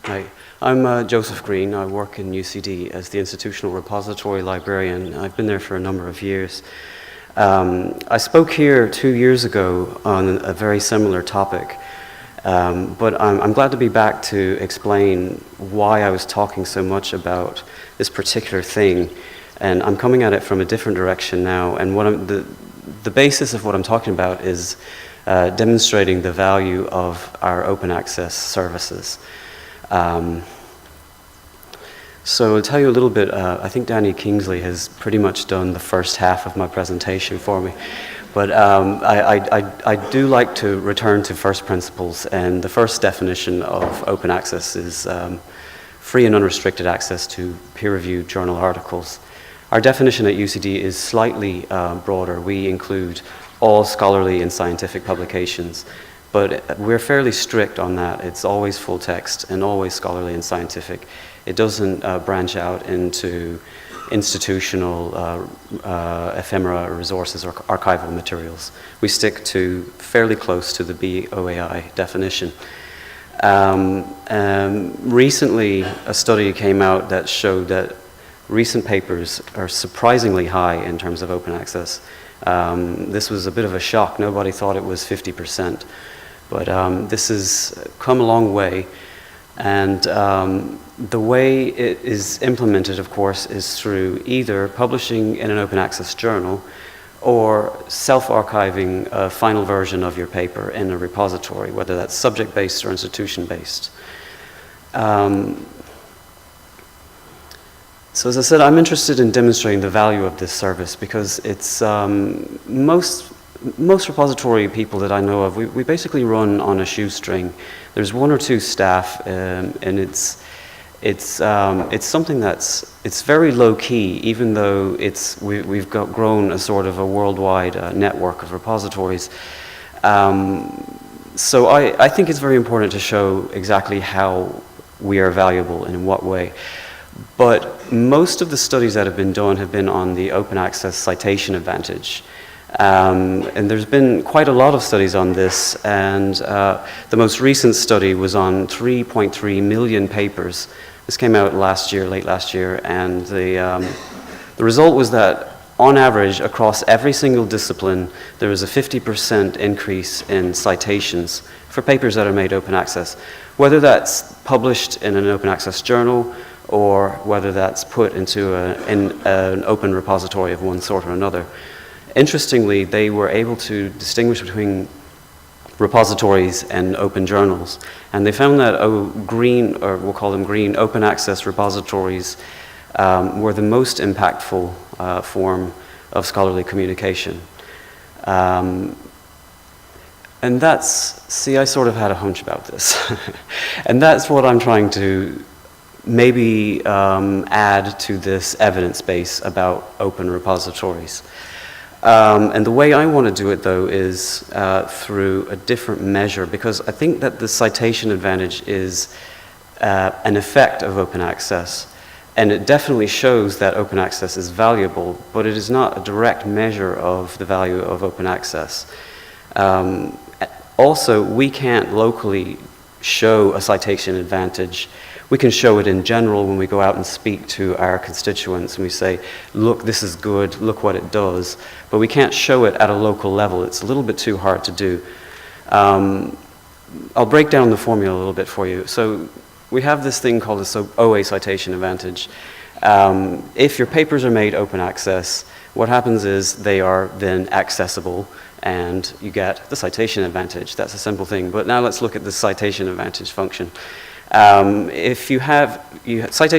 Hi, I'm Joseph Greene. I work in UCD as the Institutional Repository Librarian. I've been there for a number of years. I spoke here 2 years ago on a very similar topic, but I'm glad to be back to explain why I was talking so much about this particular thing, and I'm coming at it from a different direction now, and the basis of what I'm talking about is demonstrating the value of our open access services. So I'll tell you a little bit. I think Danny Kingsley has pretty much done the first half of my presentation for me, but I do like to return to first principles, and the first definition of open access is free and unrestricted access to peer-reviewed journal articles. Our definition at UCD is slightly broader. We include all scholarly and scientific publications, but we're fairly strict on that. It's always full text and always scholarly and scientific. It doesn't branch out into institutional ephemera resources or archival materials. We stick to fairly close to the BOAI definition. Recently, a study came out that showed that recent papers are surprisingly high in terms of open access. This was a bit of a shock. Nobody thought it was 50%. But this has come a long way, and the way it is implemented, of course, is through either publishing in an open access journal or self-archiving a final version of your paper in a repository, whether that's subject-based or institution-based. So as I said, I'm interested in demonstrating the value of this service because it's most repository people that I know of, we basically run on a shoestring. There's one or two staff, and it's something it's very low key, even though we've grown a sort of a worldwide network of repositories. So I think it's very important to show exactly how we are valuable and in what way. But most of the studies that have been on the open access citation advantage. And there's been quite a lot of studies on this, and the most recent study was on 3.3 million papers. This came out late last year, and the result was that on average, across every single discipline, there was a 50% increase in citations for papers that are made open access, whether that's published in an open access journal or whether that's put into an open repository of one sort or another. Interestingly, they were able to distinguish between repositories and open journals, and they found that Greene, or we'll call them Greene, open access repositories were the most impactful form of scholarly communication. And I sort of had a hunch about this. And that's what I'm trying to maybe add to this evidence base about open repositories. And the way I want to do it, though, is through a different measure, because I think that the citation advantage is an effect of open access, and it definitely shows that open access is valuable, but it is not a direct measure of the value of open access. Also, we can't locally show a citation advantage. We can show it in general when we go out and speak to our constituents and we say, look, this is good, look what it does. But we can't show it at a local level. It's a little bit too hard to do. I'll break down the formula a little bit for you. So we have this thing called the OA citation advantage. If your papers are made open access, what happens is they are then accessible and you get the citation advantage. That's a simple thing. But now let's look at the citation advantage function. Citation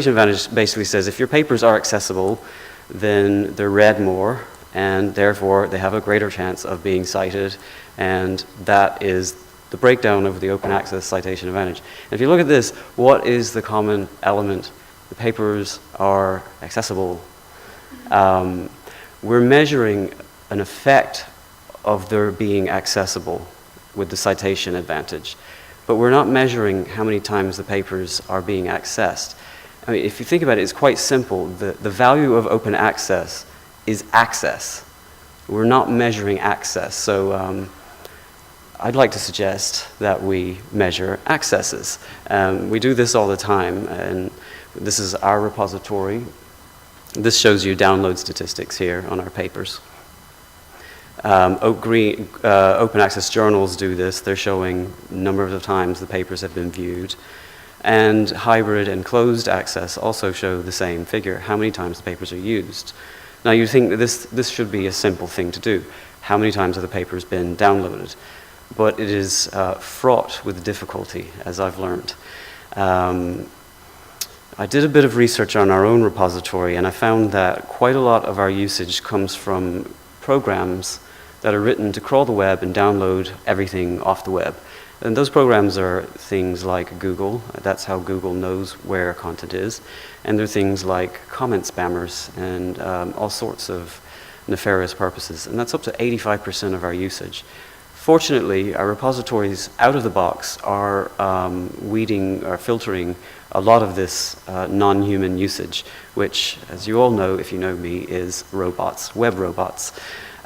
advantage basically says if your papers are accessible, then they're read more, and therefore they have a greater chance of being cited, and that is the breakdown of the open access citation advantage. And if you look at this, what is the common element? The papers are accessible. We're measuring an effect of their being accessible with the citation advantage. But we're not measuring how many times the papers are being accessed. I mean, if you think about it, it's quite simple. The value of open access is access. We're not measuring access. So I'd like to suggest that we measure accesses. We do this all the time, and this is our repository. This shows you download statistics here on our papers. Open access journals do this. They're showing number of times the papers have been viewed. And hybrid and closed access also show the same figure, how many times the papers are used. Now you think that this should be a simple thing to do. How many times have the papers been downloaded? But it is fraught with difficulty, as I've learned. I did a bit of research on our own repository, and I found that quite a lot of our usage comes from programs that are written to crawl the web and download everything off the web. And those programs are things like Google. That's how Google knows where content is. And they're things like comment spammers and all sorts of nefarious purposes. And that's up to 85% of our usage. Fortunately, our repositories out of the box are weeding or filtering a lot of this non-human usage, which, as you all know, if you know me, is robots, web robots.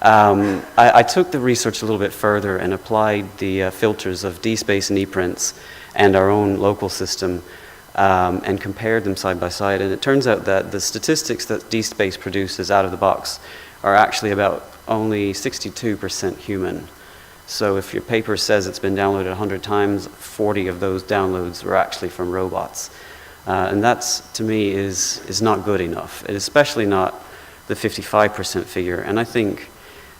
I took the research a little bit further and applied the filters of DSpace and ePrints and our own local system and compared them side by side. And it turns out that the statistics that DSpace produces out of the box are actually about only 62% human. So if your paper says it's been downloaded 100 times, 40 of those downloads were actually from robots. And that's, to me, is not good enough, and especially not the 55% figure. And I think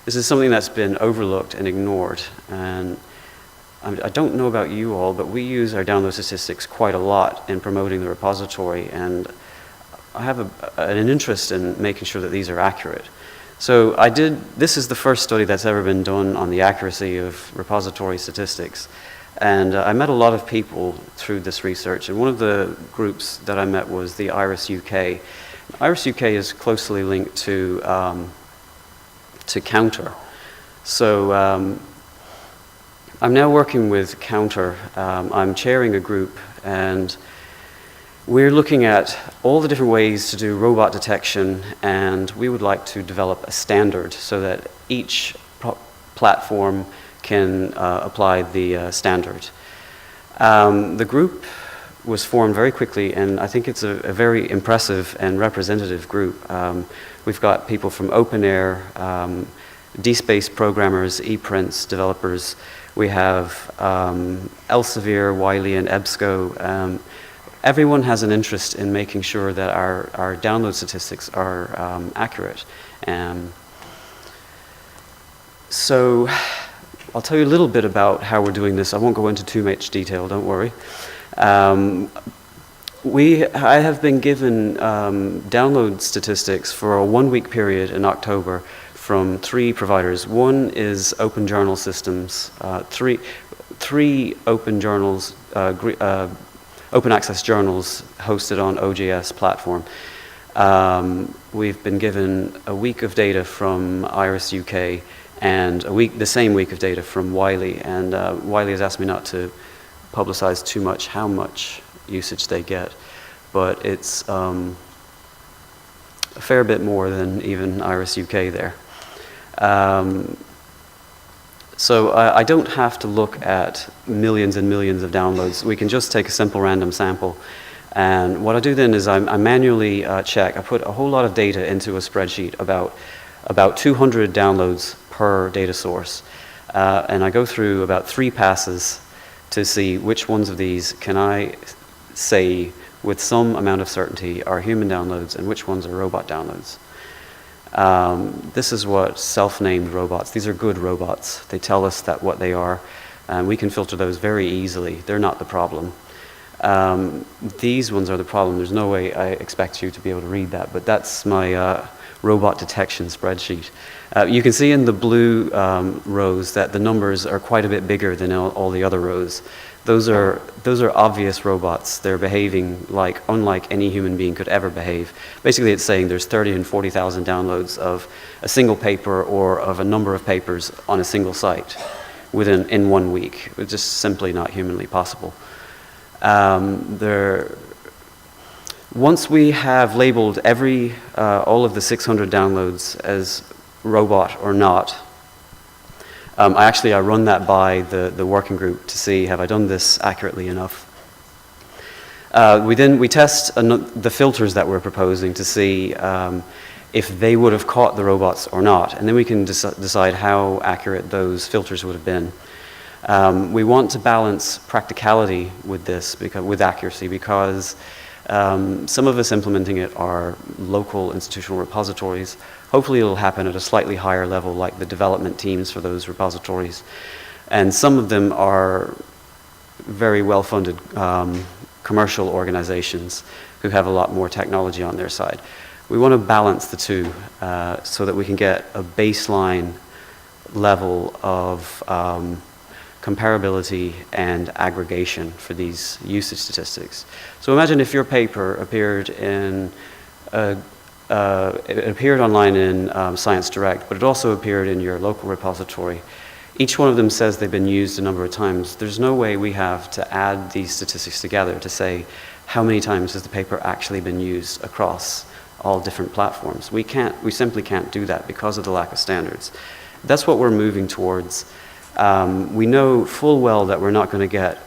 this is something that's been overlooked and ignored. And I don't know about you all, but we use our download statistics quite a lot in promoting the repository, and I have an interest in making sure that these are accurate. So this is the first study that's ever been done on the accuracy of repository statistics. And I met a lot of people through this research, and one of the groups that I met was the IRIS UK. IRIS UK is closely linked to Counter. So I'm now working with Counter. I'm chairing a group, and we're looking at all the different ways to do robot detection, and we would like to develop a standard so that each platform can apply the standard. The group was formed very quickly, and I think it's a very impressive and representative group. We've got people from OpenAir, DSpace programmers, ePrints developers. We have Elsevier, Wiley, and EBSCO. Everyone has an interest in making sure that our download statistics are accurate. So I'll tell you a little bit about how we're doing this. I won't go into too much detail, don't worry. I have been given download statistics for a 1-week period in October from 3 providers. One is Open Journal Systems, three open journals, open access journals hosted on OJS platform. We've been given a week of data from IRIS UK and the same week of data from Wiley, and Wiley has asked me not to publicize too much how much usage they get, but it's a fair bit more than even IRIS UK there. So I don't have to look at millions and millions of downloads. We can just take a simple random sample. And what I do then is I manually check. I put a whole lot of data into a spreadsheet, about 200 downloads per data source. And I go through about 3 passes to see which ones of these can I say with some amount of certainty are human downloads and which ones are robot downloads. This is what self-named robots. These are good robots. They tell us that what they are, and we can filter those very easily. They're not the problem. These ones are the problem. There's no way I expect you to be able to read that, but that's my robot detection spreadsheet. You can see in the blue rows that the numbers are quite a bit bigger than all the other rows. Those are obvious robots. They're behaving unlike any human being could ever behave. Basically, it's saying there's 30 and 40,000 downloads of a single paper or of a number of papers on a single site in 1 week. It's just simply not humanly possible. Once we have labeled all of the 600 downloads as robot or not, I run that by the working group to see, have I done this accurately enough? We test the filters that we're proposing to see if they would have caught the robots or not, and then we can decide how accurate those filters would have been. We want to balance practicality with this, with accuracy, because some of us implementing it are local institutional repositories. Hopefully it'll happen at a slightly higher level, like the development teams for those repositories. And some of them are very well-funded commercial organizations who have a lot more technology on their side. We want to balance the two so that we can get a baseline level of comparability and aggregation for these usage statistics. So imagine if your paper appeared in it appeared online in Science Direct, but it also appeared in your local repository. Each one of them says they've been used a number of times. There's no way we have to add these statistics together to say how many times has the paper actually been used across all different platforms. We simply can't do that because of the lack of standards. That's what we're moving towards. We know full well that we're not going to get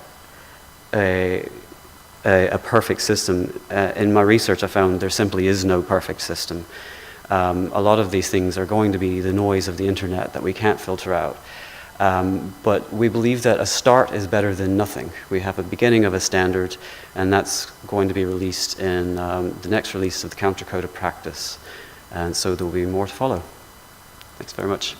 a perfect system. In my research, I found there simply is no perfect system. A lot of these things are going to be the noise of the internet that we can't filter out. But we believe that a start is better than nothing. We have a beginning of a standard, and that's going to be released in the next release of the Counter Code of Practice. And so there will be more to follow. Thanks very much.